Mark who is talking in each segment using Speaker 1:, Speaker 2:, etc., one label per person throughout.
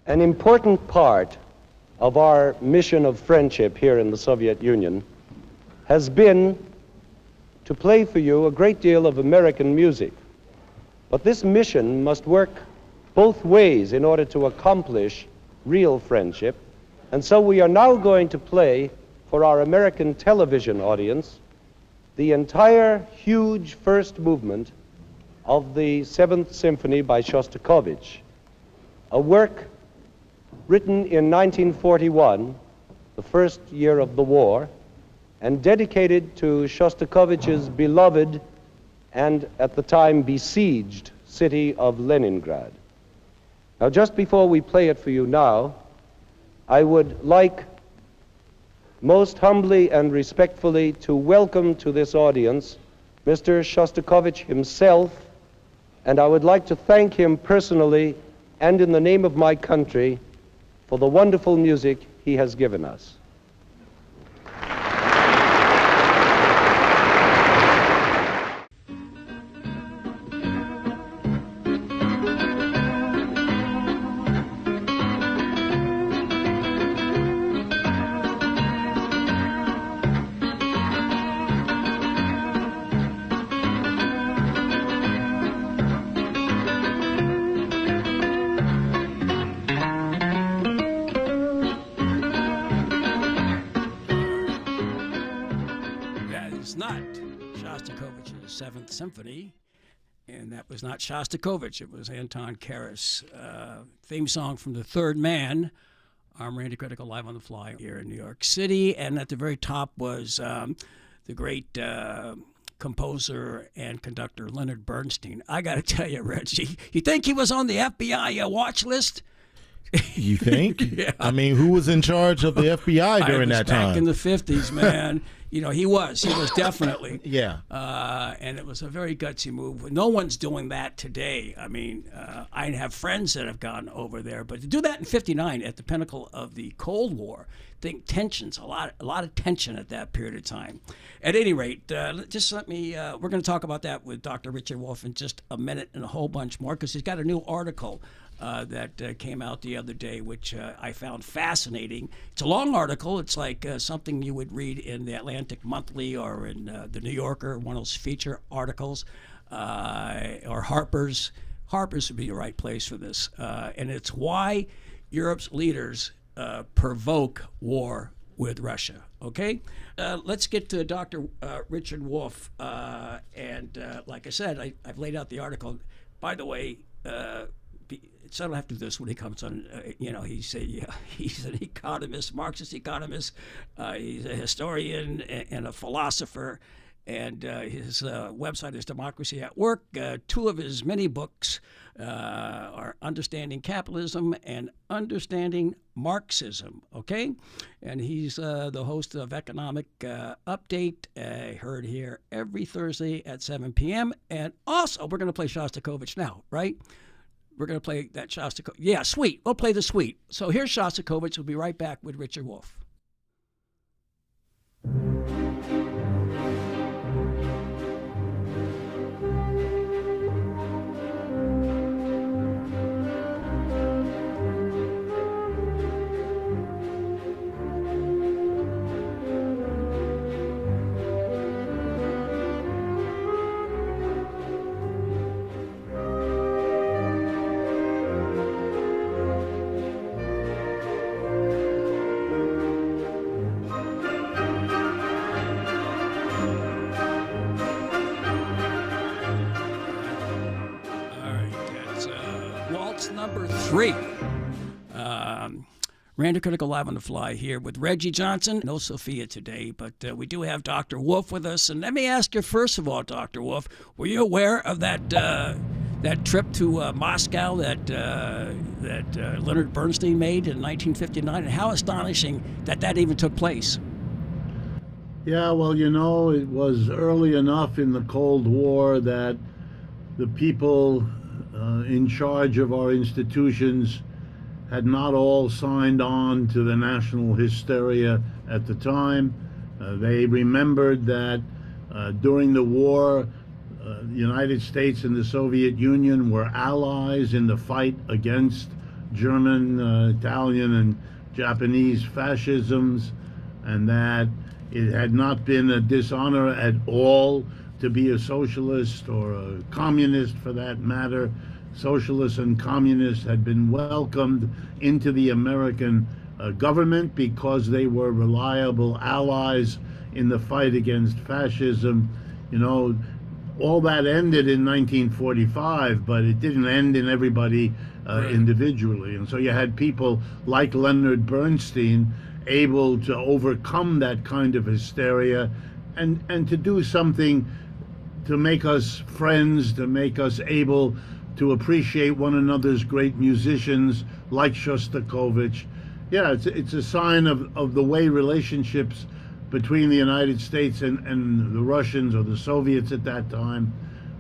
Speaker 1: An important part of our mission of friendship here in the Soviet Union has been to play for you a great deal of American music. But this mission must work both ways in order to accomplish real friendship. And so we are now going to play for our American television audience the entire huge first movement of the Seventh Symphony by Shostakovich, a work written in 1941, the first year of the war, and dedicated to Shostakovich's beloved and at the time besieged city of Leningrad. Now, just before we play it for you now, I would like most humbly and respectfully to welcome to this audience Mr. Shostakovich himself, and I would like to thank him personally and in the name of my country for the wonderful music he has given us.
Speaker 2: Seventh Symphony, and that was not Shostakovich, it was Anton Karas. Theme song from The Third Man. I'm Randy Critical, live on the fly here in New York City, and at the very top was the great composer and conductor Leonard Bernstein. I got to tell you, Reggie, you think he was on the FBI watch list?
Speaker 3: You think?
Speaker 2: Yeah.
Speaker 3: I mean, who was in charge of the FBI during that time?
Speaker 2: Back in the 50s, man. You know, he was definitely.
Speaker 3: Yeah.
Speaker 2: And it was a very gutsy move. No one's doing that today. I mean, I have friends that have gone over there, but to do that in '59 at the pinnacle of the Cold War, think tensions, a lot of tension at that period of time. At any rate, just let me, we're going to talk about that with Dr. Richard Wolff in just a minute and a whole bunch more, because he's got a new article that came out the other day, which I found fascinating. It's a long article. It's like something you would read in the Atlantic Monthly or in the New Yorker, one of those feature articles, or Harper's. Harper's would be the right place for this. And it's why Europe's leaders provoke war with Russia. Okay? Let's get to Dr. Richard Wolff. And like I said, I've laid out the article. By the way, so I don't have to do this when he comes on. He's an economist, Marxist economist. He's a historian and a philosopher. And his website is Democracy at Work. Two of his many books are Understanding Capitalism and Understanding Marxism, okay? And he's the host of Economic Update, heard here every Thursday at 7 p.m. And also, we're going to play Shostakovich now, right? We're going to play that Shostakovich. Yeah, suite. We'll play the suite. So here's Shostakovich. We'll be right back with Richard Wolff. Number 3. Randy Critical live on the fly here with Reggie Johnson. No Sophia today, but we do have Dr. Wolff with us. And let me ask you first of all, Dr. Wolff, were you aware of that trip to Moscow that Leonard Bernstein made in 1959, and how astonishing that even took place?
Speaker 4: Yeah, well, it was early enough in the Cold War that the people in charge of our institutions had not all signed on to the national hysteria at the time. They remembered that during the war, the United States and the Soviet Union were allies in the fight against German, Italian, and Japanese fascisms, and that it had not been a dishonor at all to be a socialist or a communist for that matter. Socialists and communists had been welcomed into the American government because they were reliable allies in the fight against fascism. You know, all that ended in 1945, but it didn't end in everybody individually. And so you had people like Leonard Bernstein able to overcome that kind of hysteria and to do something to make us friends, to make us able to appreciate one another's great musicians like Shostakovich. Yeah, it's a sign of the way relationships between the United States and the Russians or the Soviets at that time,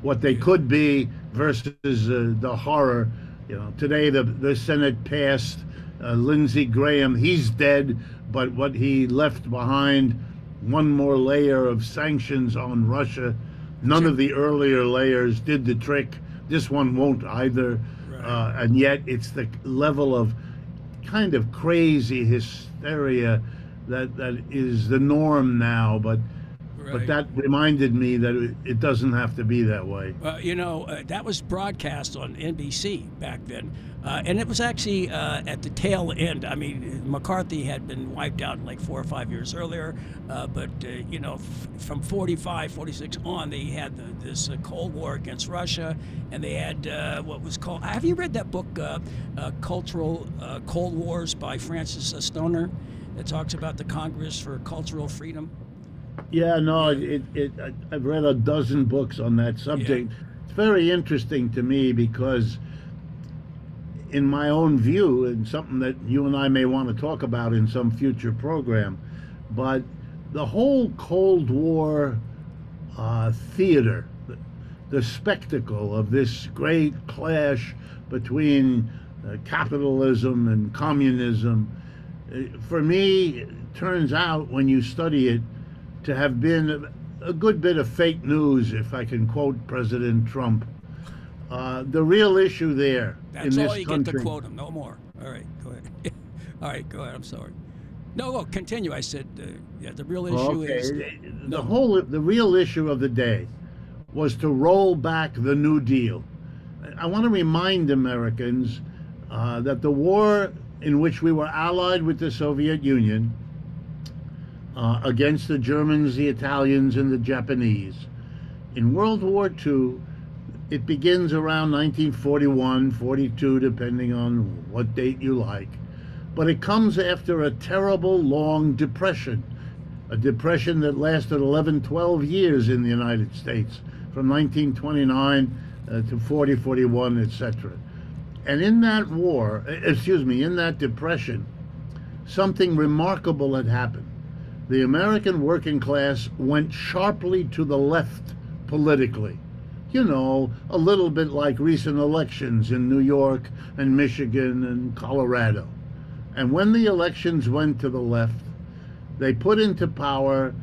Speaker 4: what they could be versus the horror. You know, today the Senate passed Lindsey Graham. He's dead, but what he left behind, one more layer of sanctions on Russia. None of the earlier layers did the trick. This one won't either. Right. And yet it's the level of kind of crazy hysteria that is the norm now. But that reminded me that it doesn't have to be that way.
Speaker 2: Well, you know, that was broadcast on NBC back then. And it was actually at the tail end. I mean, McCarthy had been wiped out like 4 or 5 years earlier. But, you know, from 45, 46 on, they had this Cold War against Russia. And they had what was called, have you read that book, Cultural Cold Wars by Francis Stoner? It talks about the Congress for Cultural Freedom.
Speaker 4: Yeah, no, I've read a dozen books on that subject. Yeah. It's very interesting to me because in my own view, and something that you and I may want to talk about in some future program, but the whole Cold War theater, the spectacle of this great clash between capitalism and communism, for me, it turns out when you study it to have been a good bit of fake news, if I can quote President Trump. The real issue there in this country. That's all you get to
Speaker 2: quote him, no more. All right, go ahead. All right, go ahead, I'm sorry. No, continue. I said, the real issue is...
Speaker 4: The real issue of the day was to roll back the New Deal. I want to remind Americans that the war in which we were allied with the Soviet Union against the Germans, the Italians, and the Japanese. In World War II, it begins around 1941, 42, depending on what date you like. But it comes after a terrible, long depression, a depression that lasted 11, 12 years in the United States, from 1929 to 40, 41, etc. And in that war, in that depression, something remarkable had happened. The American working class went sharply to the left politically. You know, a little bit like recent elections in New York and Michigan and Colorado. And when the elections went to the left, they put into power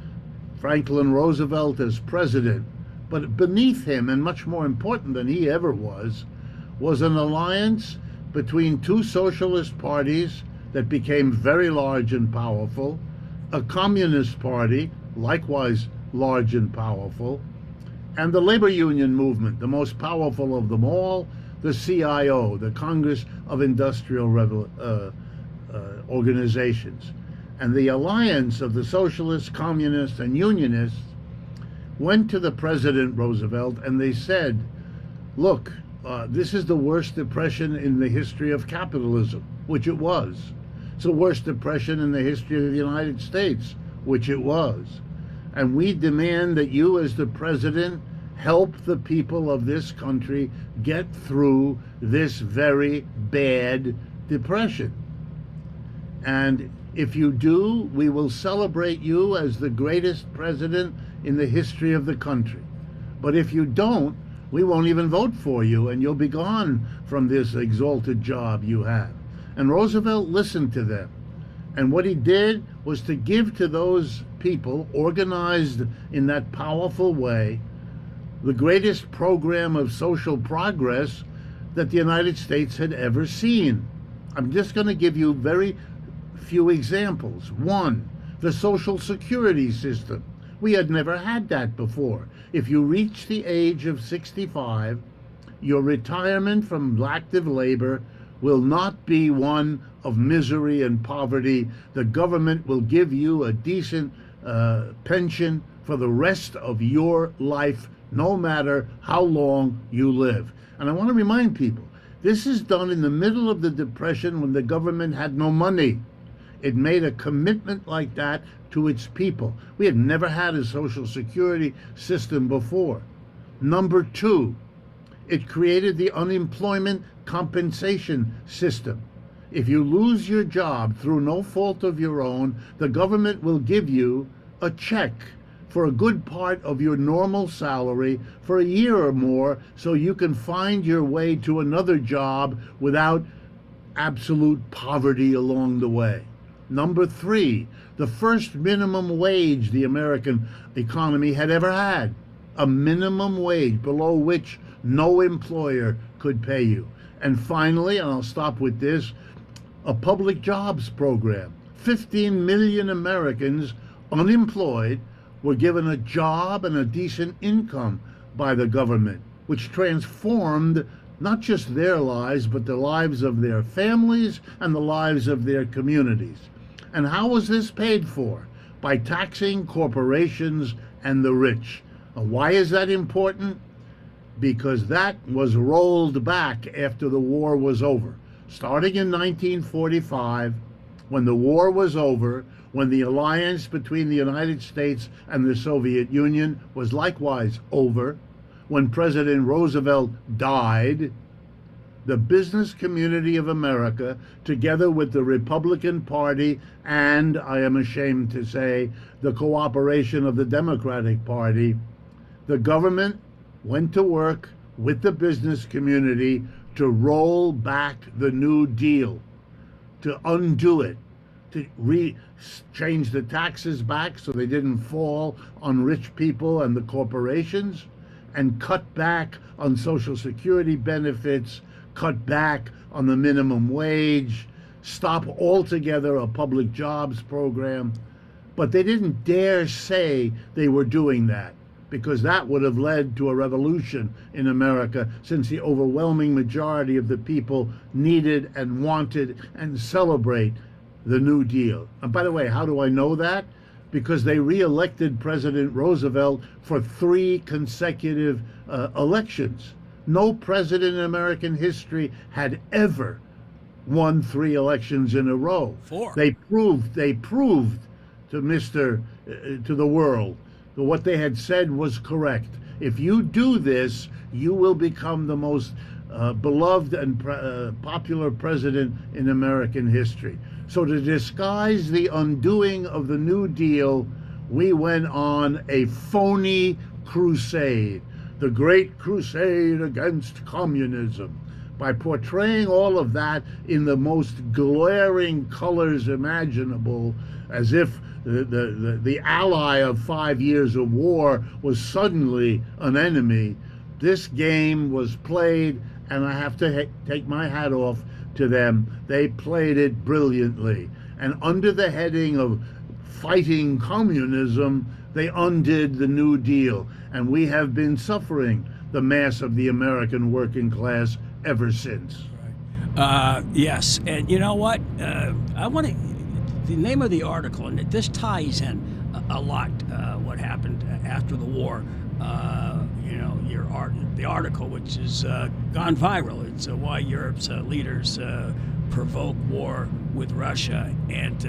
Speaker 4: Franklin Roosevelt as president. But beneath him, and much more important than he ever was an alliance between two socialist parties that became very large and powerful, a communist party, likewise large and powerful, and the labor union movement, the most powerful of them all, the CIO, the Congress of Industrial Organizations. And the alliance of the socialists, communists, and unionists went to the President Roosevelt and they said, look, this is the worst depression in the history of capitalism, which it was. It's the worst depression in the history of the United States, which it was. And we demand that you, as the president, help the people of this country get through this very bad depression. And if you do, we will celebrate you as the greatest president in the history of the country. But if you don't, we won't even vote for you, and you'll be gone from this exalted job you have. And Roosevelt listened to them. And what he did was to give to those people, organized in that powerful way, the greatest program of social progress that the United States had ever seen. I'm just going to give you very few examples. One, the Social Security system. We had never had that before. If you reach the age of 65, your retirement from active labor will not be one of misery and poverty. The government will give you a decent pension for the rest of your life, no matter how long you live. And I want to remind people, this is done in the middle of the Depression when the government had no money. It made a commitment like that to its people. We had never had a Social Security system before. Number two, it created the unemployment compensation system. If you lose your job through no fault of your own, the government will give you a check for a good part of your normal salary for a year or more, so you can find your way to another job without absolute poverty along the way. Number three, the first minimum wage the American economy had ever had. A minimum wage below which no employer could pay you. And finally, and I'll stop with this, a public jobs program. 15 million Americans unemployed were given a job and a decent income by the government, which transformed not just their lives, but the lives of their families and the lives of their communities. And how was this paid for? By taxing corporations and the rich. Why is that important? Because that was rolled back after the war was over. Starting in 1945, when the war was over, when the alliance between the United States and the Soviet Union was likewise over, when President Roosevelt died, the business community of America, together with the Republican Party and, I am ashamed to say, the cooperation of the Democratic Party, the government went to work with the business community to roll back the New Deal, to undo it, to change the taxes back so they didn't fall on rich people and the corporations, and cut back on Social Security benefits, cut back on the minimum wage, stop altogether a public jobs program. But they didn't dare say they were doing that, because that would have led to a revolution in America, since the overwhelming majority of the people needed and wanted and celebrate the New Deal. And by the way, how do I know that? Because they re-elected President Roosevelt for 3 consecutive elections. No president in American history had ever won 3 elections in a row.
Speaker 2: 4.
Speaker 4: They proved to to the world that what they had said was correct. If you do this, you will become the most beloved and popular president in American history. So to disguise the undoing of the New Deal, we went on a phony crusade, the Great Crusade against communism, by portraying all of that in the most glaring colors imaginable, as if the ally of 5 years of war was suddenly an enemy. This game was played, and I have to take my hat off to them. They played it brilliantly. And under the heading of fighting communism, they undid the New Deal. And we have been suffering the mass of the American working class ever since.
Speaker 2: Yes, and you know what? I want to. The name of the article, and this ties in a lot what happened after the war. The article, which has gone viral. It's why Europe's leaders provoke war with Russia, and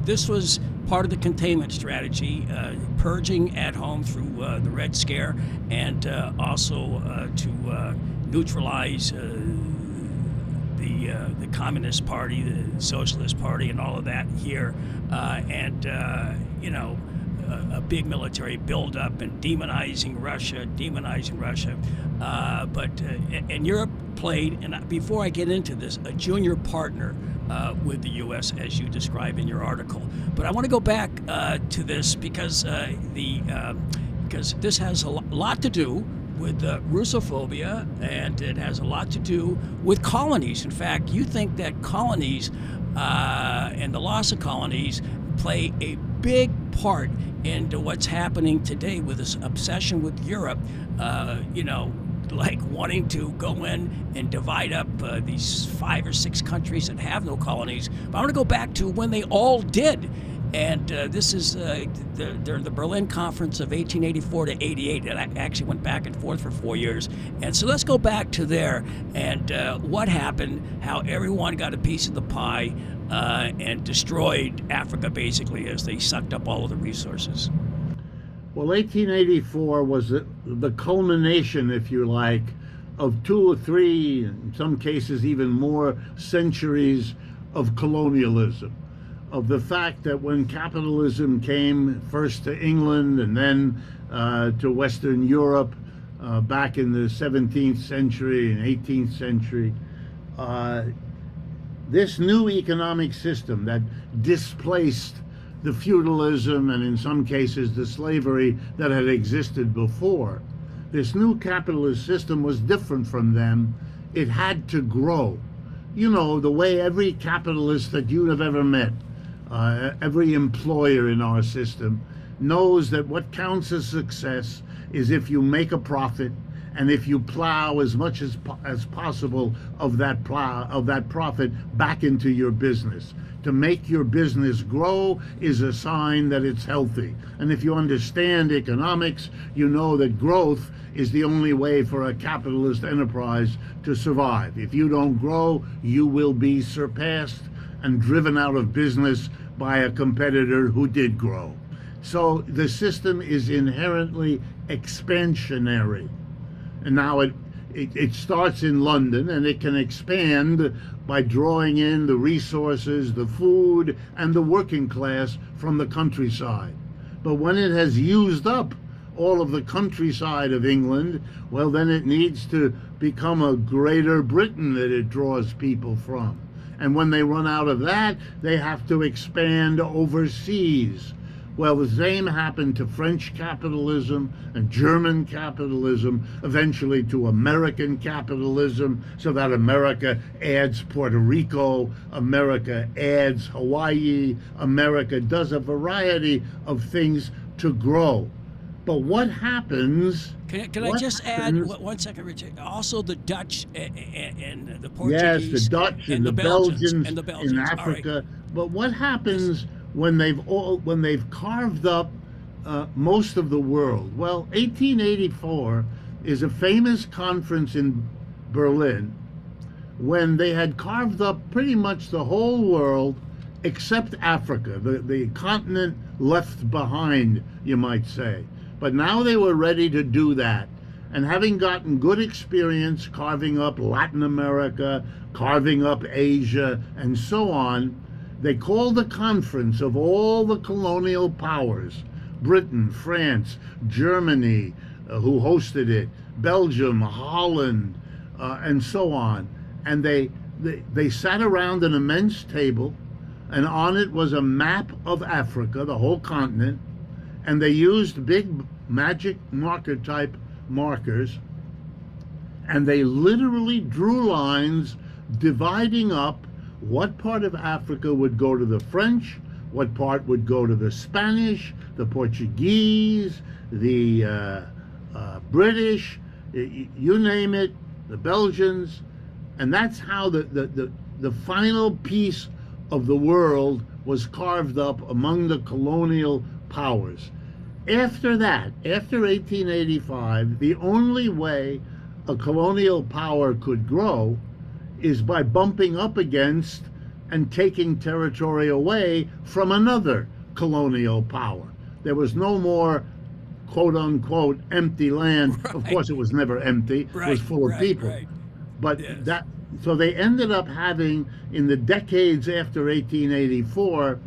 Speaker 2: this was part of the containment strategy, purging at home through the Red Scare, and also to neutralize the Communist Party, the Socialist Party, and all of that here, a big military buildup and demonizing Russia. And Europe played, and before I get into this, a junior partner with the U.S., as you describe in your article. But I want to go back to this because this has a lot to do with Russophobia, and it has a lot to do with colonies. In fact, you think that colonies and the loss of colonies play a big part into what's happening today with this obsession with Europe, like wanting to go in and divide up these 5 or 6 countries that have no colonies. But I want to go back to when they all did. And this is the Berlin Conference of 1884 to 88. And I actually went back and forth for 4 years. And so let's go back to there and what happened, how everyone got a piece of the pie and destroyed Africa, basically, as they sucked up all of the resources.
Speaker 4: Well, 1884 was the culmination, if you like, of 2 or 3, in some cases even more, centuries of colonialism. Of the fact that when capitalism came first to England and then to Western Europe back in the 17th century and 18th century, this new economic system that displaced the feudalism and in some cases the slavery that had existed before, this new capitalist system was different from them. It had to grow. You know, the way every capitalist that you have ever met, every employer in our system knows that what counts as success is if you make a profit and if you plow as much as possible of that profit back into your business. To make your business grow is a sign that it's healthy. And if you understand economics, you know that growth is the only way for a capitalist enterprise to survive. If you don't grow, you will be surpassed and driven out of business by a competitor who did grow. So the system is inherently expansionary. And now it starts in London, and it can expand by drawing in the resources, the food, and the working class from the countryside. But when it has used up all of the countryside of England, well, then it needs to become a greater Britain that it draws people from. And when they run out of that, they have to expand overseas. Well, the same happened to French capitalism and German capitalism, eventually to American capitalism, so that America adds Puerto Rico, America adds Hawaii, America does a variety of things to grow. But what happens...
Speaker 2: Can I just add 1 second, Richard? Also, the Dutch and the Portuguese.
Speaker 4: Yes, the Dutch and the Belgians in
Speaker 2: Right.
Speaker 4: Africa. But what happens when they've carved up most of the world? Well, 1884 is a famous conference in Berlin when they had carved up pretty much the whole world except Africa, the continent left behind, you might say. But now they were ready to do that. And having gotten good experience carving up Latin America, carving up Asia, and so on, they called a conference of all the colonial powers, Britain, France, Germany, who hosted it, Belgium, Holland, and so on. And they sat around an immense table, and on it was a map of Africa, the whole continent, and they used big magic marker type markers, and they literally drew lines dividing up what part of Africa would go to the French, what part would go to the Spanish, the Portuguese, the British, you name it, the Belgians. And that's how the final piece of the world was carved up among the colonial powers. After that, after 1885, the only way a colonial power could grow is by bumping up against and taking territory away from another colonial power. There was no more quote unquote empty land. Right. Of course, it was never empty. Right. It was full of people. Right. But yes. So they ended up having, in the decades after 1884,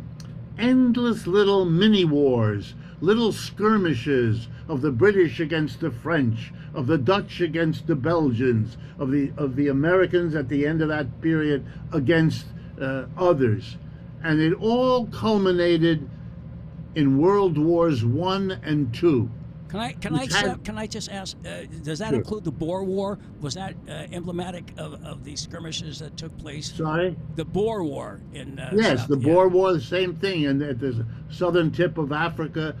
Speaker 4: endless little mini wars, little skirmishes of the British against the French, of the Dutch against the Belgians, of the Americans at the end of that period against others. And it all culminated in World Wars I and II.
Speaker 2: Can I just ask? Does that
Speaker 4: Sure.
Speaker 2: include the Boer War? Was that emblematic of these skirmishes that took place?
Speaker 4: Sorry?
Speaker 2: The Boer War in
Speaker 4: Yes,
Speaker 2: South,
Speaker 4: the
Speaker 2: yeah.
Speaker 4: Boer War, the same thing, and at the southern tip of Africa,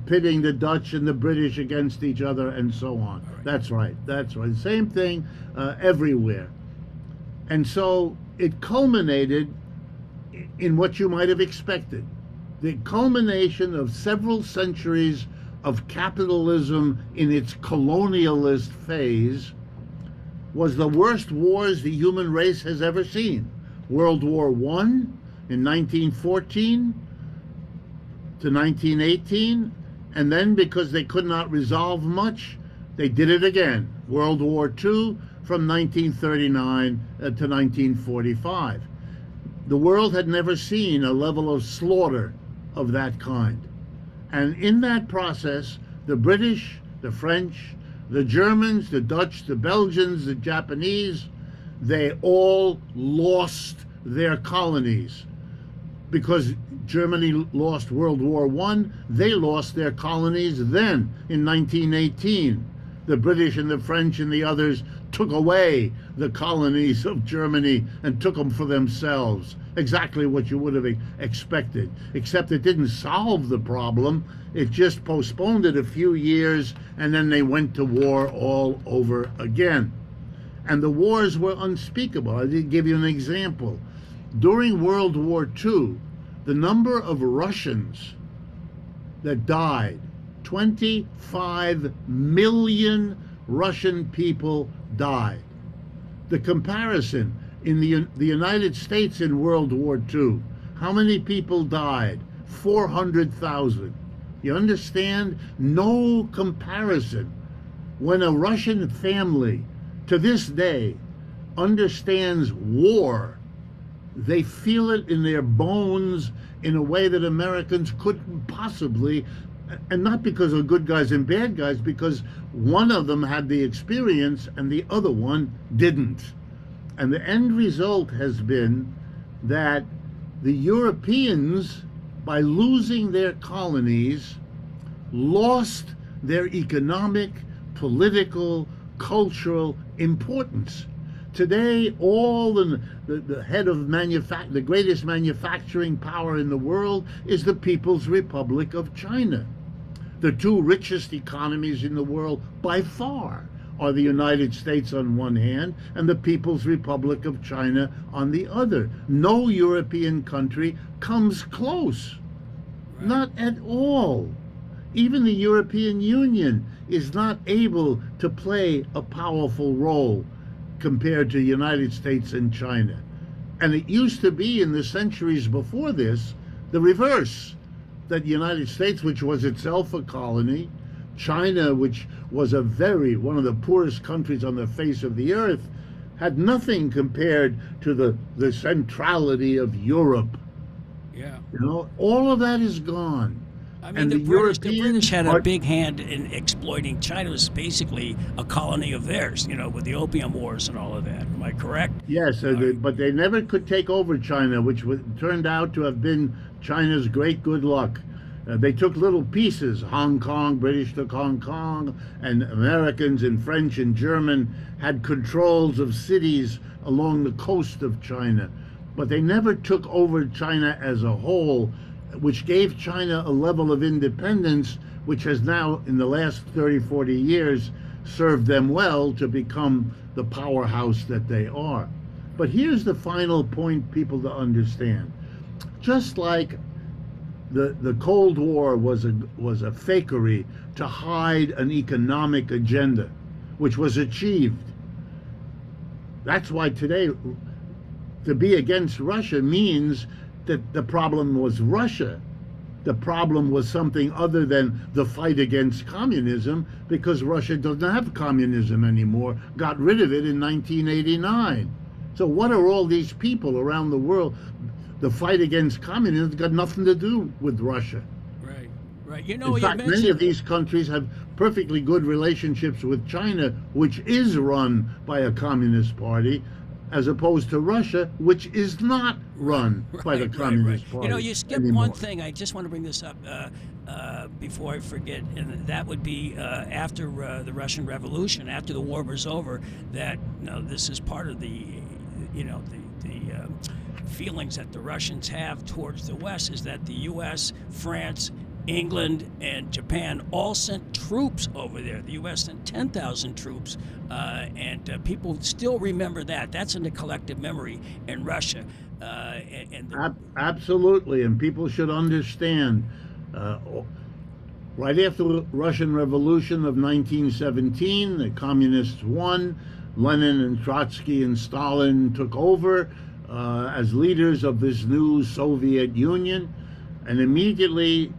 Speaker 4: pitting the Dutch and the British against each other, and so on.
Speaker 2: right.
Speaker 4: That's right. That's right. Same thing everywhere, and so it culminated in what you might have expected, the culmination of several centuries of capitalism in its colonialist phase was the worst wars the human race has ever seen. World War I in 1914 to 1918, and then because they could not resolve much, they did it again. World War II from 1939 to 1945. The world had never seen a level of slaughter of that kind. And in that process, the British, the French, the Germans, the Dutch, the Belgians, the Japanese, they all lost their colonies. Because Germany lost World War I, they lost their colonies then in 1918. The British and the French and the others took away the colonies of Germany and took them for themselves. Exactly what you would have expected, except it didn't solve the problem. It just postponed it a few years, and then they went to war all over again. And the wars were unspeakable. I did give you an example. During World War II, the number of Russians that died, 25 million Russian people died. The comparison in the United States in World War II, how many people died? 400,000. You understand? No comparison. When a Russian family to this day understands war, they feel it in their bones in a way that Americans couldn't possibly, and not because of good guys and bad guys, because one of them had the experience and the other one didn't. And the end result has been that the Europeans, by losing their colonies, lost their economic, political, cultural importance. Today, all the head of the greatest manufacturing power in the world is the People's Republic of China. The two richest economies in the world by far are the United States on one hand and the People's Republic of China on the other. No European country comes close. Right. Not at all. Even the European Union is not able to play a powerful role compared to the United States and China. And it used to be in the centuries before this, the reverse, that the United States, which was itself a colony, China, which was one of the poorest countries on the face of the earth, had nothing compared to the centrality of Europe.
Speaker 2: Yeah.
Speaker 4: You know, all of that is gone.
Speaker 2: I mean, the British had a big hand in exploiting. China was basically a colony of theirs, you know, with the Opium Wars and all of that. Am I correct?
Speaker 4: Yes, but they never could take over China, which turned out to have been China's great good luck. They took little pieces. Hong Kong, British took Hong Kong, and Americans and French and German had controls of cities along the coast of China. But they never took over China as a whole, which gave China a level of independence which has now, in the last 30, 40 years, served them well to become the powerhouse that they are. But here's the final point people to understand. Just like the Cold War was a fakery to hide an economic agenda, which was achieved. That's why today, to be against Russia means that the problem was Russia. The problem was something other than the fight against communism, because Russia doesn't have communism anymore, got rid of it in 1989. So what are all these people around the world? The fight against communism has got nothing to do with Russia.
Speaker 2: Right, right. You know,
Speaker 4: in fact, many of these countries have perfectly good relationships with China, which is run by a communist party, as opposed to Russia, which is not run by the Communist Party.
Speaker 2: You know, you skipped
Speaker 4: anymore.
Speaker 2: one thing. I just want to bring this up. before I forget, and that would be after the Russian Revolution, after the war was over. That this is part of the, feelings that the Russians have towards the West is that the U.S., France, England, and Japan all sent troops over there. The U.S. sent 10,000 troops, and people still remember that. That's in the collective memory in Russia.
Speaker 4: Absolutely, and people should understand. Right after the Russian Revolution of 1917, the communists won. Lenin and Trotsky and Stalin took over as leaders of this new Soviet Union, and immediately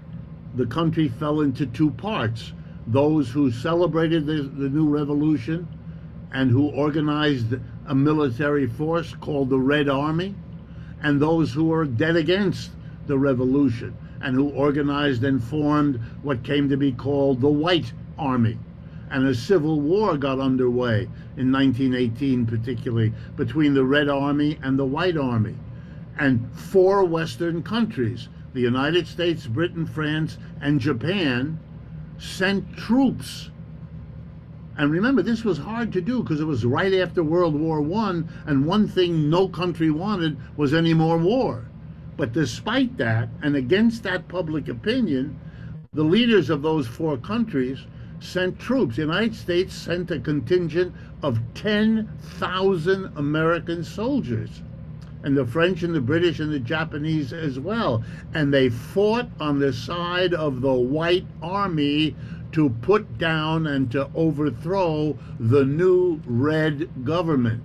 Speaker 4: the country fell into two parts: those who celebrated the new revolution and who organized a military force called the Red Army, and those who were dead against the revolution and who organized and formed what came to be called the White Army. And a civil war got underway in 1918, particularly between the Red Army and the White Army. And four Western countries, the United States, Britain, France, and Japan, sent troops. And remember, this was hard to do because it was right after World War I, and one thing no country wanted was any more war. But despite that, and against that public opinion, the leaders of those four countries sent troops. The United States sent a contingent of 10,000 American soldiers, and the French and the British and the Japanese as well. And they fought on the side of the White Army to put down and to overthrow the new Red government.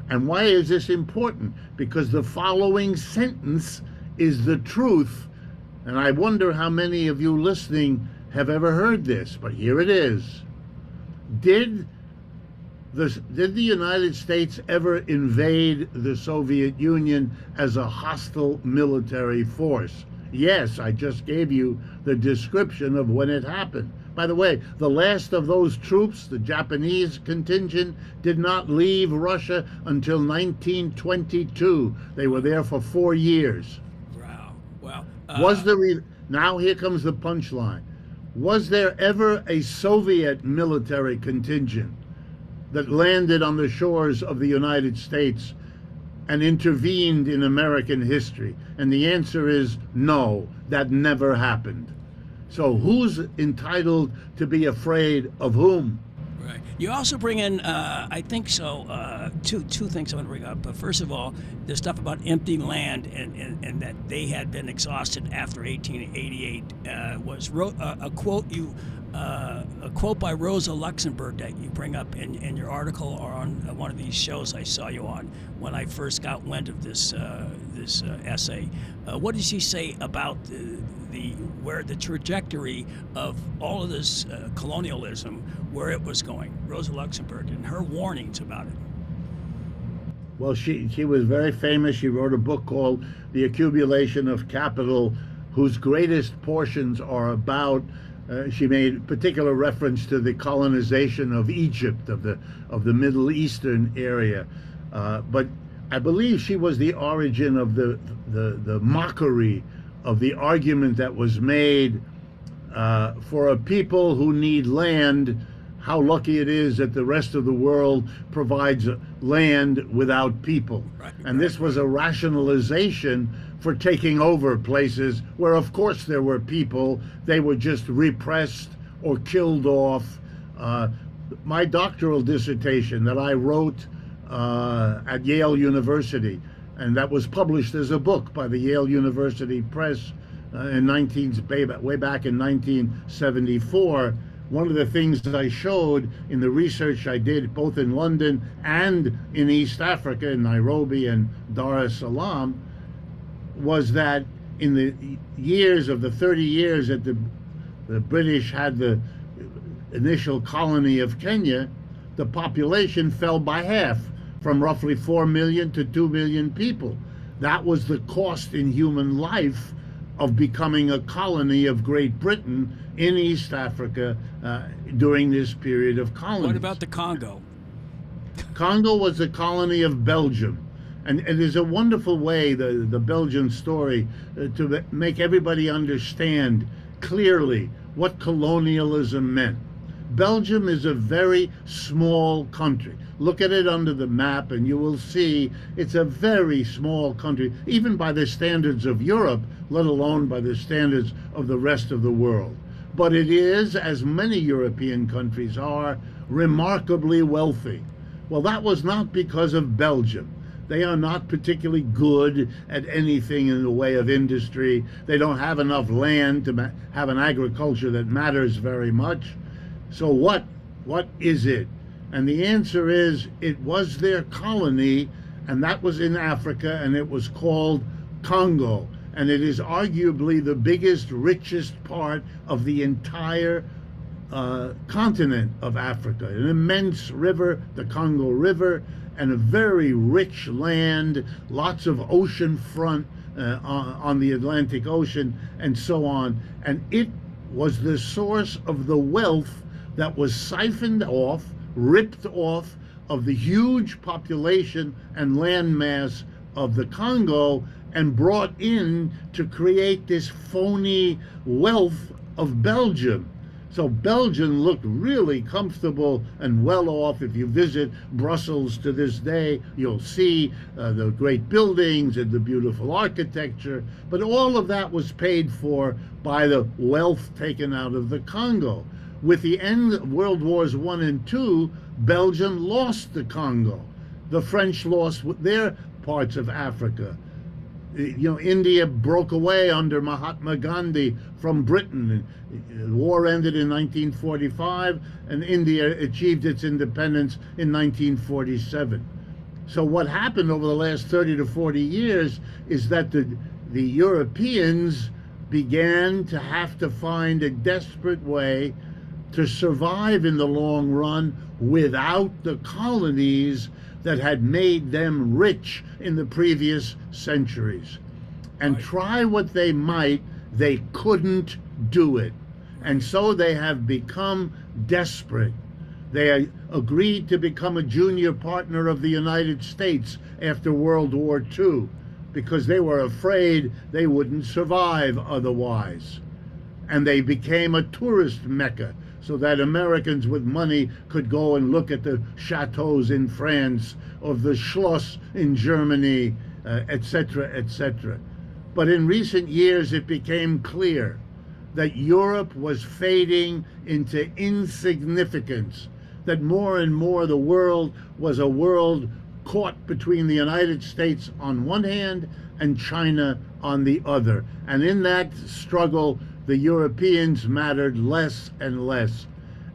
Speaker 4: And why is this important? Because the following sentence is the truth. And I wonder how many of you listening have ever heard this, but here it is. Did the United States ever invade the Soviet Union as a hostile military force? Yes, I just gave you the description of when it happened. By the way, the last of those troops, the Japanese contingent, did not leave Russia until 1922. They were there for 4 years.
Speaker 2: Wow.
Speaker 4: Now here comes the punchline. Was there ever a Soviet military contingent that landed on the shores of the United States and intervened in American history? And the answer is no, that never happened. So who's entitled to be afraid of whom?
Speaker 2: Right. You also bring in, I think so, two things I want to bring up. But first of all, the stuff about empty land and that they had been exhausted after 1888 was a quote by Rosa Luxemburg that you bring up in your article or on one of these shows I saw you on when I first got wind of this essay. What did she say about where the trajectory of all of this colonialism, where it was going? Rosa Luxemburg and her warnings about it.
Speaker 4: Well, she was very famous. She wrote a book called The Accumulation of Capital, whose greatest portions are about she made particular reference to the colonization of Egypt, of the Middle Eastern area. But I believe she was the origin of the mockery of the argument that was made for a people who need land, how lucky it is that the rest of the world provides land without people. And this was a rationalization for taking over places where, of course, there were people. They were just repressed or killed off. My doctoral dissertation that I wrote at Yale University, and that was published as a book by the Yale University Press way back in 1974. One of the things that I showed in the research I did both in London and in East Africa, in Nairobi and Dar es Salaam, was that in the years of the 30 years that the British had the initial colony of Kenya, the population fell by half, from roughly 4 million to 2 million people. That was the cost in human life of becoming a colony of Great Britain in East Africa during this period of colony.
Speaker 2: What about the Congo?
Speaker 4: Congo was a colony of Belgium. And it is a wonderful way, the Belgian story, to make everybody understand clearly what colonialism meant. Belgium is a very small country. Look at it under the map and you will see it's a very small country, even by the standards of Europe, let alone by the standards of the rest of the world. But it is, as many European countries are, remarkably wealthy. Well, that was not because of Belgium. They are not particularly good at anything in the way of industry. They don't have enough land to have an agriculture that matters very much. So what is it? And the answer is, it was their colony, and that was in Africa, and it was called Congo. And it is arguably the biggest, richest part of the entire continent of Africa. An immense river, the Congo River, and a very rich land, lots of ocean front on the Atlantic Ocean, and so on. And it was the source of the wealth that was siphoned off, ripped off of the huge population and landmass of the Congo and brought in to create this phony wealth of Belgium. So Belgium looked really comfortable and well off. If you visit Brussels to this day, you'll see the great buildings and the beautiful architecture. But all of that was paid for by the wealth taken out of the Congo. With the end of World Wars I and II, Belgium lost the Congo. The French lost their parts of Africa. You know, India broke away under Mahatma Gandhi from Britain. The war ended in 1945, and India achieved its independence in 1947. So what happened over the last 30 to 40 years is that the Europeans began to have to find a desperate way to survive in the long run without the colonies that had made them rich in the previous centuries. And try what they might, they couldn't do it. And so they have become desperate. They agreed to become a junior partner of the United States after World War II because they were afraid they wouldn't survive otherwise. And they became a tourist mecca, so that Americans with money could go and look at the chateaus in France or the Schloss in Germany, etc., etc. But in recent years, it became clear that Europe was fading into insignificance, that more and more the world was a world caught between the United States on one hand and China on the other. And in that struggle, the Europeans mattered less and less.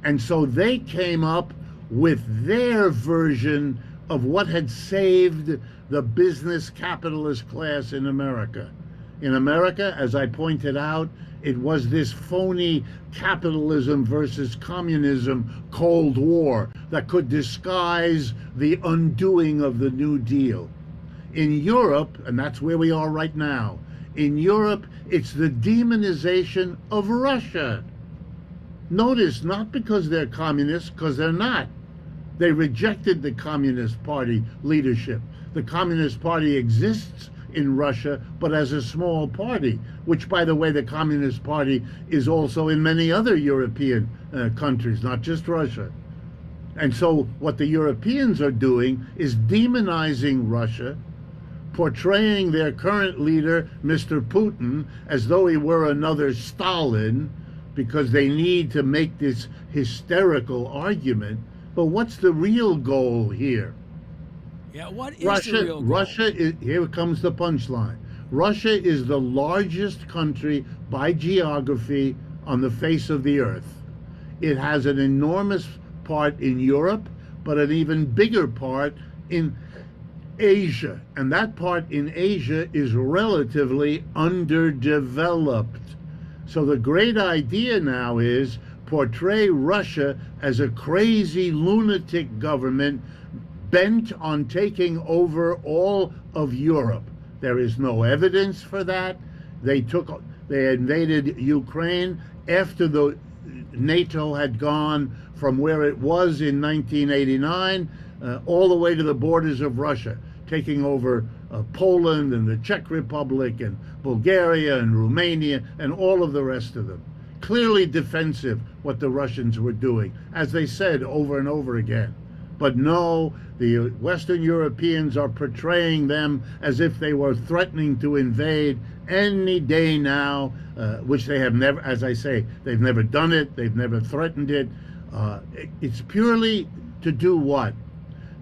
Speaker 4: And so they came up with their version of what had saved the business capitalist class in America. In America, as I pointed out, it was this phony capitalism versus communism Cold War that could disguise the undoing of the New Deal. In Europe, and that's where we are right now, in Europe, it's the demonization of Russia. Notice, not because they're communists, because they're not. They rejected the Communist Party leadership. The Communist Party exists in Russia, but as a small party, which, by the way, the Communist Party is also in many other European countries, not just Russia. And so what the Europeans are doing is demonizing Russia, portraying their current leader, Mr. Putin, as though he were another Stalin, because they need to make this hysterical argument. But what's the real goal here?
Speaker 2: Yeah, what is the real goal?
Speaker 4: Russia is, here comes the punchline. Russia is the largest country by geography on the face of the earth. It has an enormous part in Europe, but an even bigger part in Asia. And that part in Asia is relatively underdeveloped. So the great idea now is portray Russia as a crazy lunatic government bent on taking over all of Europe. There is no evidence for that. They invaded Ukraine after the NATO had gone from where it was in 1989 all the way to the borders of Russia, taking over Poland and the Czech Republic and Bulgaria and Romania and all of the rest of them. clearly defensive what the Russians were doing, as they said over and over again. But no, the Western Europeans are portraying them as if they were threatening to invade any day now, which they have never, as I say, they've never done it, they've never threatened it. It's purely to do what?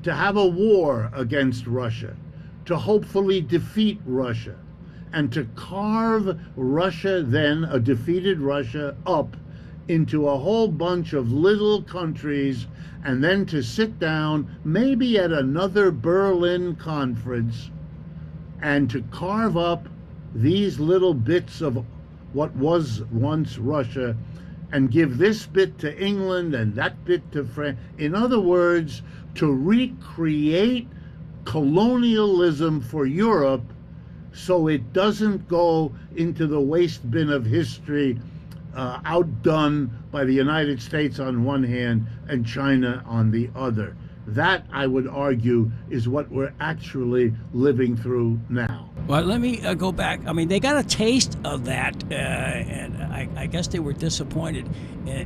Speaker 4: To have a war against Russia, to hopefully defeat Russia, and to carve Russia, then a defeated Russia, up into a whole bunch of little countries, and then to sit down maybe at another Berlin conference and to carve up these little bits of what was once Russia and give this bit to England and that bit to France. In other words, to recreate colonialism for Europe so it doesn't go into the waste bin of history, outdone by the United States on one hand and China on the other. That, I would argue, is what we're actually living through now.
Speaker 2: Well, let me go back. I mean, they got a taste of that, and I guess they were disappointed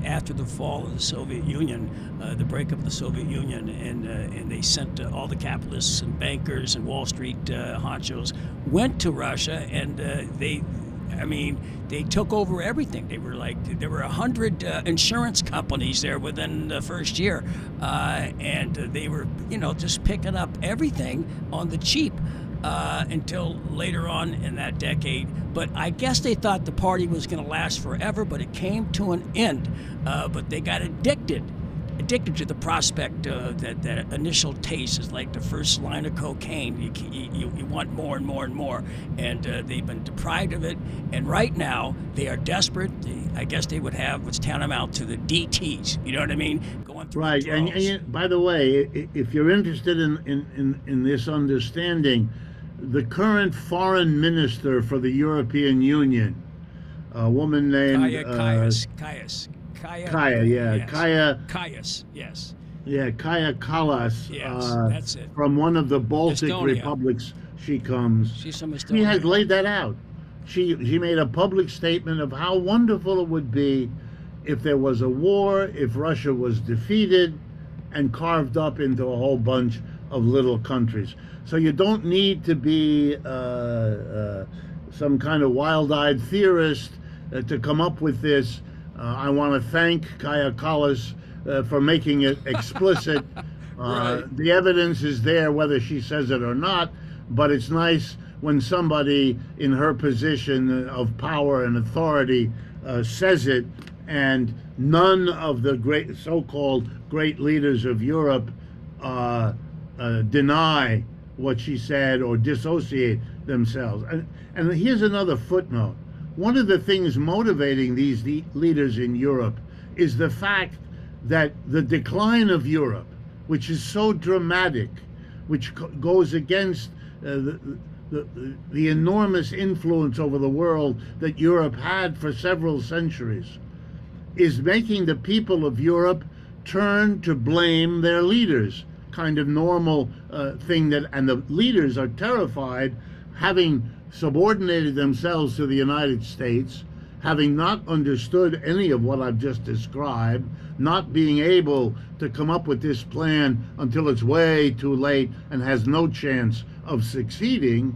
Speaker 2: after the fall of the Soviet Union, the breakup of the Soviet Union, and they sent all the capitalists and bankers and Wall Street honchos went to Russia, and they took over everything. There were 100 insurance companies there within the first year, and they were, just picking up everything on the cheap until later on in that decade. But I guess they thought the party was going to last forever, but it came to an end. But they got addicted to the prospect that initial taste is like the first line of cocaine. You want more and more and more, and they've been deprived of it. And right now they are desperate. I guess they would have what's tantamount to the DTs. You know what I mean? Going through
Speaker 4: right. And by the way, if you're interested in this understanding, the current foreign minister for the European Union, a woman named Kaya,
Speaker 2: yes.
Speaker 4: Yeah, Kaya Kallas.
Speaker 2: Yes, that's it.
Speaker 4: From one of the Baltic
Speaker 2: Estonia.
Speaker 4: republics she comes.
Speaker 2: She's from Estonia.
Speaker 4: She has laid that out. She made a public statement of how wonderful it would be if there was a war, if Russia was defeated and carved up into a whole bunch of little countries. So you don't need to be some kind of wild-eyed theorist to come up with this. I want to thank Kaya Kallas for making it explicit.
Speaker 2: Right.
Speaker 4: The evidence is there, whether she says it or not, but it's nice when somebody in her position of power and authority says it, and none of the great so-called great leaders of Europe deny what she said or dissociate themselves. And here's another footnote. One of the things motivating these leaders in Europe is the fact that the decline of Europe, which is so dramatic, which goes against the enormous influence over the world that Europe had for several centuries, is making the people of Europe turn to blame their leaders. Kind of normal thing and the leaders are terrified, having subordinated themselves to the United States, having not understood any of what I've just described, not being able to come up with this plan until it's way too late and has no chance of succeeding.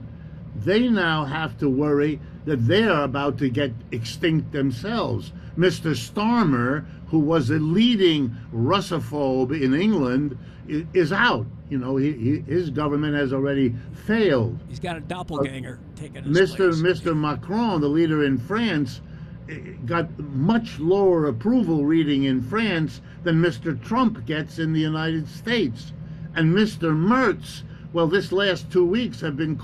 Speaker 4: They now have to worry that they're about to get extinct themselves. Mr. Starmer, who was a leading Russophobe in England, is out. His government has already failed.
Speaker 2: He's got a doppelganger taking his place.
Speaker 4: Mr. Macron, the leader in France, got much lower approval reading in France than Mr. Trump gets in the United States. And Mr. Merz, well, this last 2 weeks have been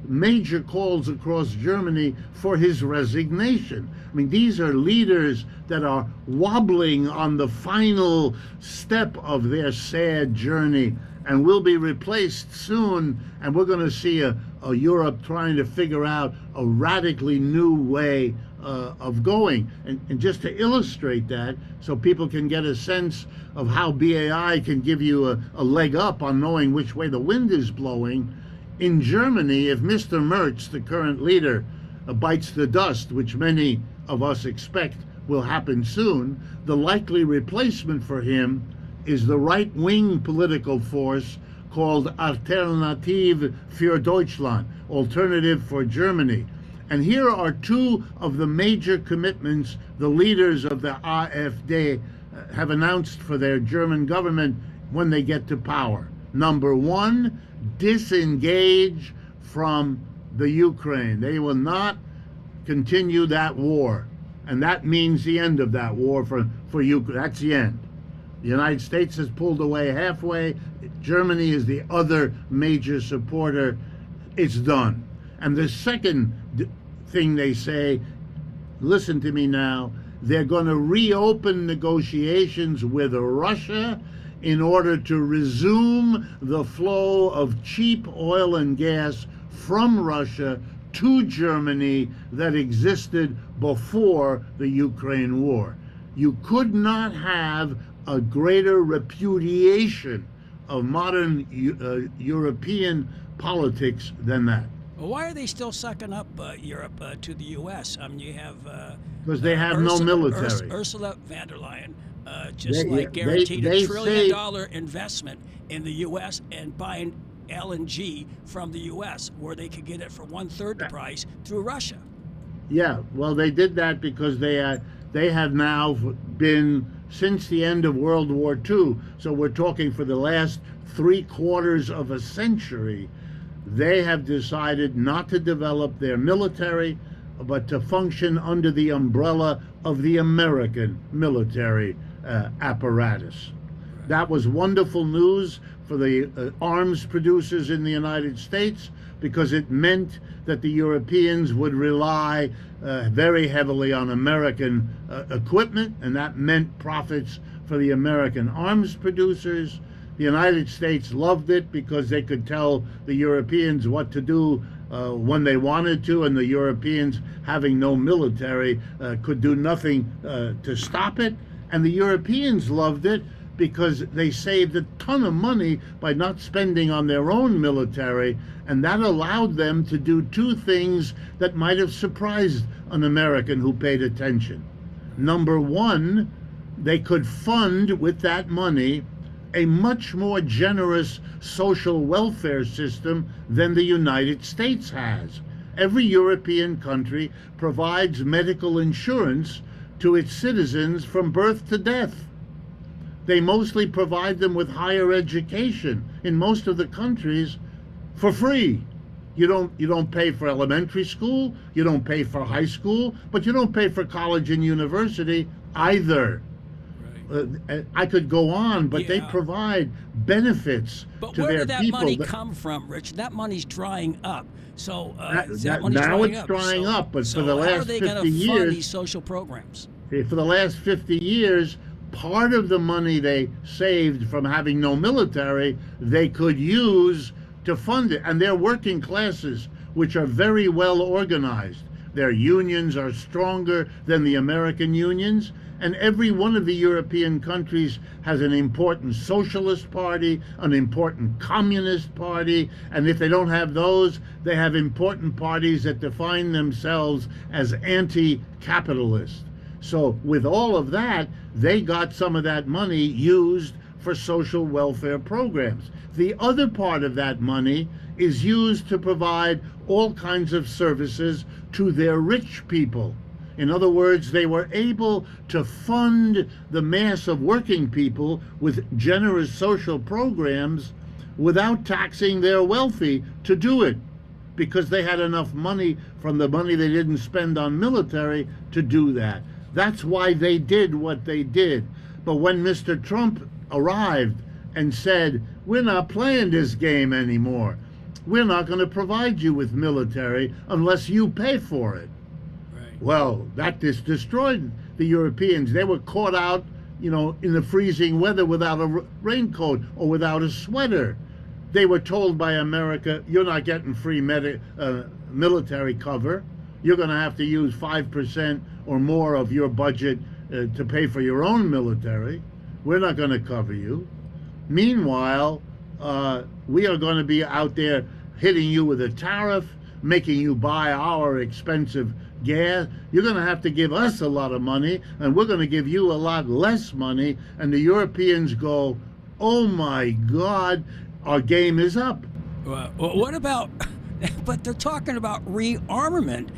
Speaker 4: major calls across Germany for his resignation. I mean, these are leaders that are wobbling on the final step of their sad journey and will be replaced soon, and we're going to see a Europe trying to figure out a radically new way of going. And just to illustrate that, so people can get a sense of how BAI can give you a leg up on knowing which way the wind is blowing, in Germany, if Mr. Merz, the current leader, bites the dust, which many of us expect will happen soon, the likely replacement for him is the right-wing political force called Alternative für Deutschland, Alternative for Germany. And here are two of the major commitments the leaders of the AfD have announced for their German government when they get to power. Number one, disengage from the Ukraine. They will not continue that war. And that means the end of that war for Ukraine. That's the end. The United States has pulled away halfway. Germany is the other major supporter. It's done. And the second thing they say, listen to me now, they're going to reopen negotiations with Russia in order to resume the flow of cheap oil and gas from Russia to Germany that existed before the Ukraine war. You could not have a greater repudiation of modern European politics than that.
Speaker 2: Well, why are they still sucking up Europe to the U.S.? I mean, you have
Speaker 4: because they have no military.
Speaker 2: Ursula von der Leyen guaranteed a $1 trillion investment in the U.S. and buying LNG from the U.S., where they could get it for 1/3 the price through Russia.
Speaker 4: Yeah, well, they did that because they have now been, since the end of World War II, so we're talking for the last 3/4 of a century, they have decided not to develop their military, but to function under the umbrella of the American military apparatus. That was wonderful news for the arms producers in the United States, because it meant that the Europeans would rely very heavily on American equipment, and that meant profits for the American arms producers. The United States loved it because they could tell the Europeans what to do when they wanted to, and the Europeans, having no military, could do nothing to stop it. And the Europeans loved it because they saved a ton of money by not spending on their own military, and that allowed them to do two things that might have surprised an American who paid attention. Number one, they could fund with that money a much more generous social welfare system than the United States has. Every European country provides medical insurance to its citizens from birth to death. They mostly provide them with higher education in most of the countries for free. You don't pay for elementary school, you don't pay for high school, but you don't pay for college and university either. Right. I could go on, but they provide benefits to their people.
Speaker 2: But where did that money come from, Rich? That money's drying up. So now
Speaker 4: it's drying up, but for the last 50 years, how are they going to fund
Speaker 2: these social programs?
Speaker 4: For the last 50 years, part of the money they saved from having no military, they could use to fund it. And they're working classes, which are very well organized. Their unions are stronger than the American unions. And every one of the European countries has an important socialist party, an important communist party, and if they don't have those, they have important parties that define themselves as anti-capitalist. So with all of that, they got some of that money used for social welfare programs. The other part of that money is used to provide all kinds of services to their rich people. In other words, they were able to fund the mass of working people with generous social programs without taxing their wealthy to do it, because they had enough money from the money they didn't spend on military to do that. That's why they did what they did. But when Mr. Trump arrived and said, we're not playing this game anymore, we're not going to provide you with military unless you pay for it. Well, that just destroyed the Europeans. They were caught out, in the freezing weather without a raincoat or without a sweater. They were told by America, you're not getting free military cover. You're going to have to use 5% or more of your budget to pay for your own military. We're not going to cover you. Meanwhile, we are going to be out there hitting you with a tariff. making you buy our expensive gas. You're going to have to give us a lot of money, and we're going to give you a lot less money. And the Europeans go, oh my God, our game is up.
Speaker 2: Well, what about, but they're talking about rearmament.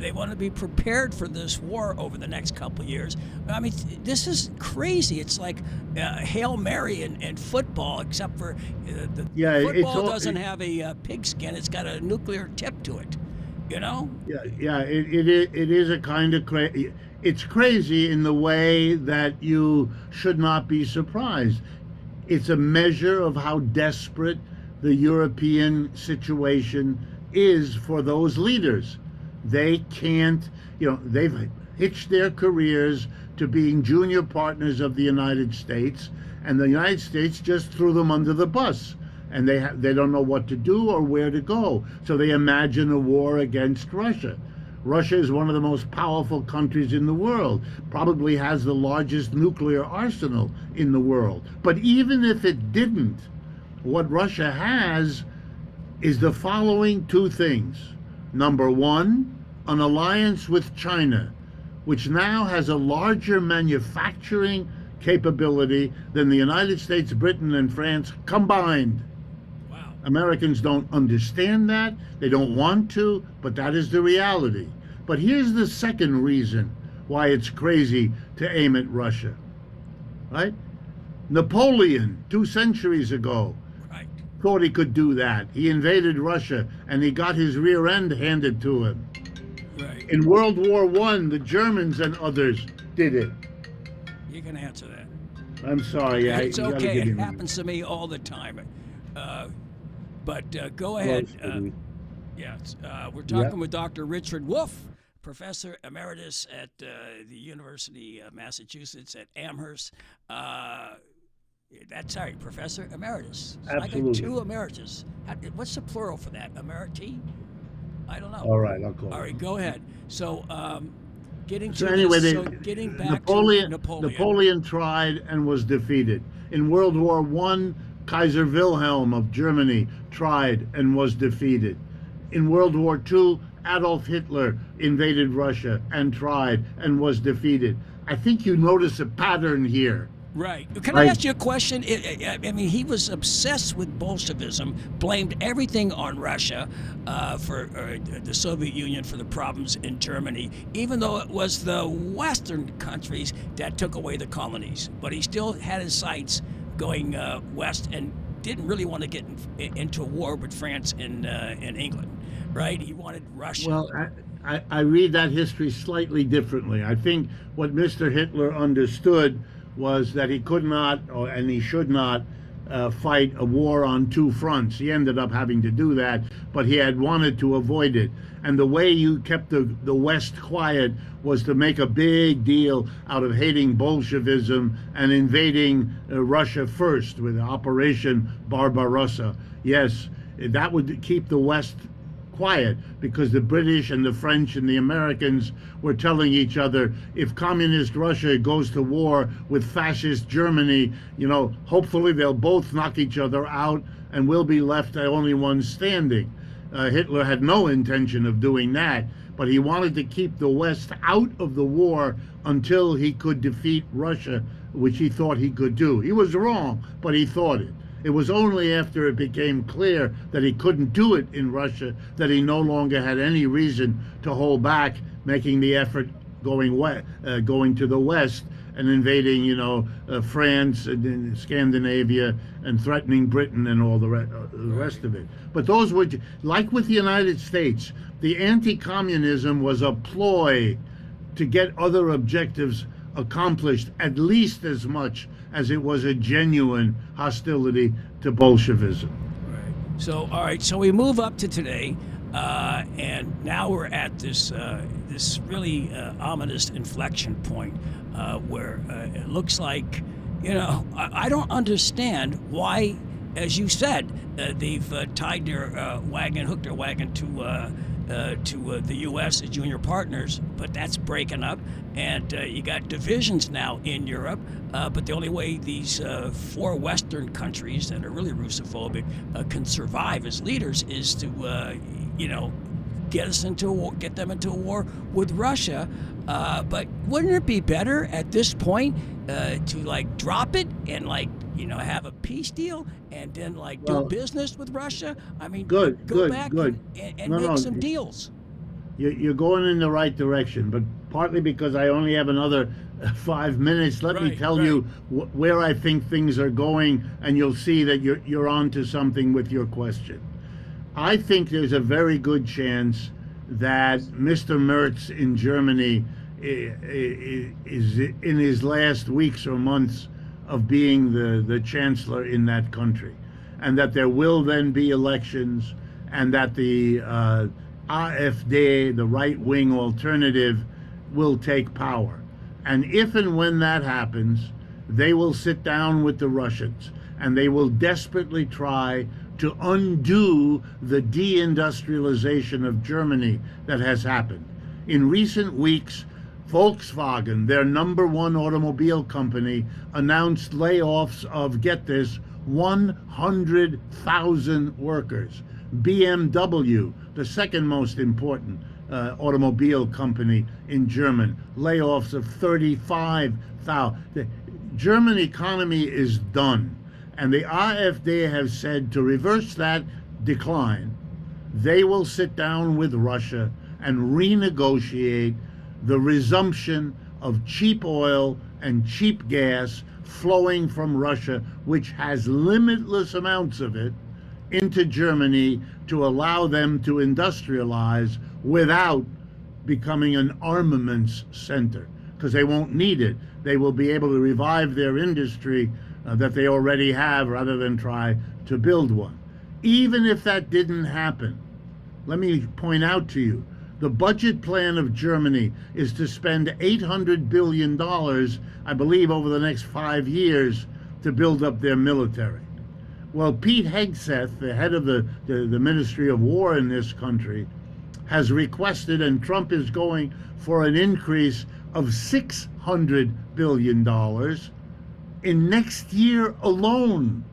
Speaker 2: They want to be prepared for this war over the next couple of years. I mean, this is crazy. It's like Hail Mary in football, except for the football doesn't have a pigskin. It's got a nuclear tip to it, you know?
Speaker 4: It is a kind of crazy. It's crazy in the way that you should not be surprised. It's a measure of how desperate the European situation is for those leaders. They can't, they've hitched their careers to being junior partners of the United States, and the United States just threw them under the bus, and they don't know what to do or where to go. So they imagine a war against Russia. Russia is one of the most powerful countries in the world, probably has the largest nuclear arsenal in the world. But even if it didn't, what Russia has is the following two things. Number one, an alliance with China, which now has a larger manufacturing capability than the United States, Britain, and France combined.
Speaker 2: Wow.
Speaker 4: Americans don't understand that. They don't want to, but that is the reality. But here's the second reason why it's crazy to aim at Russia, right? Napoleon, 2 centuries ago, thought he could do that. He invaded Russia, and he got his rear end handed to him.
Speaker 2: Right.
Speaker 4: In World War I, the Germans and others did it.
Speaker 2: You can answer that.
Speaker 4: I'm sorry.
Speaker 2: It's okay. It happens to me all the time. But go ahead. We're talking with Dr. Richard Wolff, Professor Emeritus at the University of Massachusetts at Amherst. Professor Emeritus. So
Speaker 4: Absolutely.
Speaker 2: I got 2 emeritus. What's the plural for that? Emeriti? I don't know.
Speaker 4: All right, I'll call.
Speaker 2: All right, go ahead. So, getting back
Speaker 4: Napoleon,
Speaker 2: to Napoleon.
Speaker 4: Napoleon tried and was defeated. In World War I, Kaiser Wilhelm of Germany tried and was defeated. In World War II, Adolf Hitler invaded Russia and tried and was defeated. I think you notice a pattern here.
Speaker 2: Right. Can I ask you a question? I mean, he was obsessed with Bolshevism, blamed everything on Russia for the Soviet Union for the problems in Germany, even though it was the Western countries that took away the colonies. But he still had his sights going west and didn't really want to get into a war with France and England, right? He wanted Russia.
Speaker 4: Well, I read that history slightly differently. I think what Mr. Hitler understood was that he could not, and he should not, fight a war on 2 fronts. He ended up having to do that, but he had wanted to avoid it. And the way you kept the West quiet was to make a big deal out of hating Bolshevism and invading Russia first with Operation Barbarossa. Yes, that would keep the West quiet, because the British and the French and the Americans were telling each other, if communist Russia goes to war with fascist Germany, hopefully they'll both knock each other out and we'll be left the only ones standing. Hitler had no intention of doing that, but he wanted to keep the West out of the war until he could defeat Russia, which he thought he could do. He was wrong, but he thought it. It was only after it became clear that he couldn't do it in Russia that he no longer had any reason to hold back, making the effort going to the west and invading, France and Scandinavia and threatening Britain and all the rest of it. But those were, like with the United States, the anti-communism was a ploy to get other objectives accomplished at least as much as it was a genuine hostility to Bolshevism.
Speaker 2: Right. So, all right. So we move up to today, and now we're at this really ominous inflection point where it looks like, I don't understand why, as you said, they've tied their hooked their wagon to the U.S. as junior partners, but that's breaking up, and you got divisions now in Europe. But the only way these 4 Western countries that are really Russophobic can survive as leaders is to, get them into a war with Russia. But wouldn't it be better at this point to like drop it and like have a peace deal and then like do business with Russia? I mean, go back and make some deals.
Speaker 4: You're going in the right direction, but partly because I only have another 5 minutes, let me tell you where I think things are going, and you'll see that you're onto something with your question. I think there's a very good chance that Mr. Merz in Germany is in his last weeks or months of being the chancellor in that country, and that there will then be elections, and that the AfD, the right-wing alternative, will take power. And if and when that happens, they will sit down with the Russians and they will desperately try to undo the deindustrialization of Germany that has happened. In recent weeks, Volkswagen, their #1 automobile company, announced layoffs of, get this, 100,000 workers. BMW, the second most important automobile company in Germany, layoffs of 35,000. The German economy is done, and the AfD have said to reverse that decline, they will sit down with Russia and renegotiate the resumption of cheap oil and cheap gas flowing from Russia, which has limitless amounts of it, into Germany to allow them to industrialize without becoming an armaments center, because they won't need it. They will be able to revive their industry that they already have rather than try to build one. Even if that didn't happen, let me point out to you, the budget plan of Germany is to spend $800 billion, I believe, over the next 5 years to build up their military. Well, Pete Hegseth, the head of the Ministry of War in this country, has requested, and Trump is going for, an increase of $600 billion in next year alone.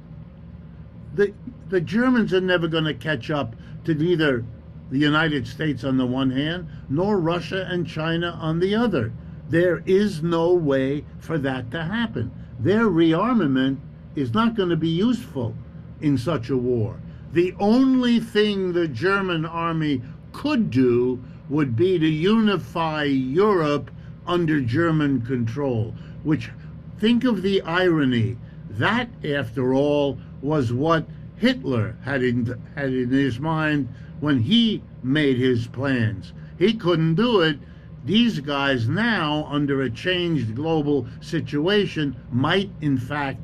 Speaker 4: The Germans are never going to catch up to neither the United States on the one hand, nor Russia and China on the other. There is no way for that to happen. Their rearmament is not going to be useful in such a war. The only thing the German army could do would be to unify Europe under German control, which, think of the irony, that, after all, was what Hitler had in his mind when he made his plans. He couldn't do it. These guys now, under a changed global situation, might in fact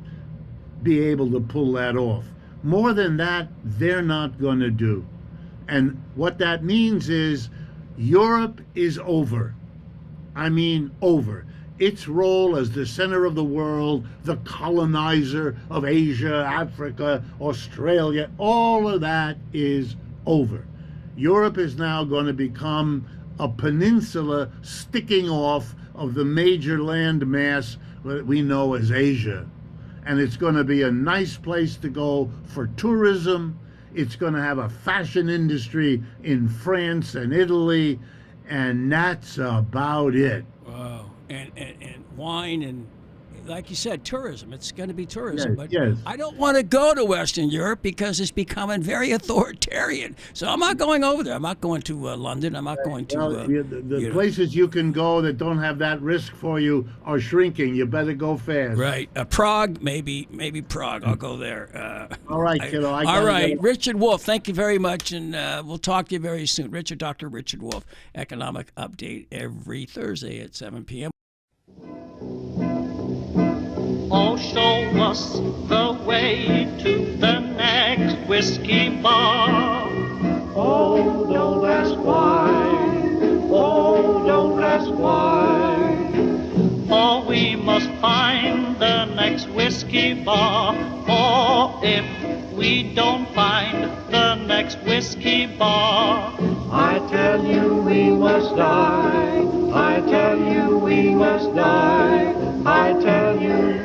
Speaker 4: be able to pull that off. More than that, they're not going to do. And what that means is Europe is over. I mean, over. Its role as the center of the world, the colonizer of Asia, Africa, Australia, all of that is over. Europe is now going to become a peninsula sticking off of the major land mass that we know as Asia. And it's going to be a nice place to go for tourism. It's going to have a fashion industry in France and Italy, and that's about it.
Speaker 2: Wow. And wine and, like you said, tourism. It's going to be tourism.
Speaker 4: Yes,
Speaker 2: but
Speaker 4: yes.
Speaker 2: I don't want to go to Western Europe because it's becoming very authoritarian. So I'm not going over there. I'm not going to London. I'm not going to...
Speaker 4: the places you can go that don't have that risk for you are shrinking. You better go fast.
Speaker 2: Right. Prague, maybe Prague. I'll go there.
Speaker 4: All right, kiddo.
Speaker 2: All right. Richard Wolff, thank you very much, and we'll talk to you very soon. Dr. Richard Wolff, Economic Update every Thursday at 7 p.m.
Speaker 5: Oh, show us the way to the next whiskey bar. Oh, don't ask why. Oh, don't ask why. For we must find the next whiskey bar. For if we don't find the next whiskey bar, I tell you we must die. I tell you we must die. I tell you